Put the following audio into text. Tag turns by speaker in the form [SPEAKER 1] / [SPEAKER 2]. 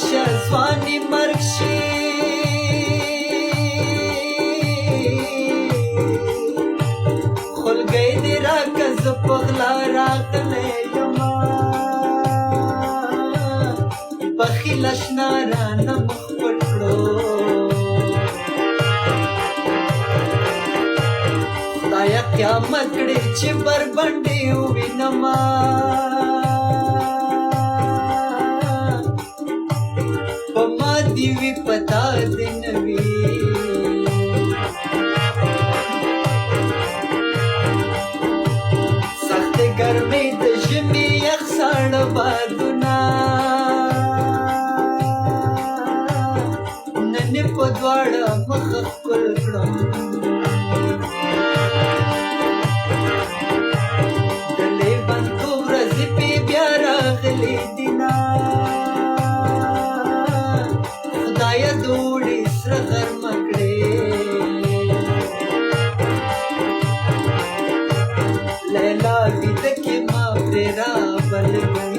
[SPEAKER 1] شه ځواني مرګ شي خلګۍ دې راکه زه په غلا راغلی یمه بخیل اشنا رانه مخ پټ کړو خدایه قیامت کړې چې بربنډې ووینمه په ما دې وي پتا دې نه وي سختې ګرمۍ د ژمي یخ ساړه بادونه نن یې په دواړه مخه ښکل کړم د لیونتوب ورځې پې بیا راغلې دینه خدایه د اوړي سره غرمه کړې لیلا ویده کې ما پرې رابل کړې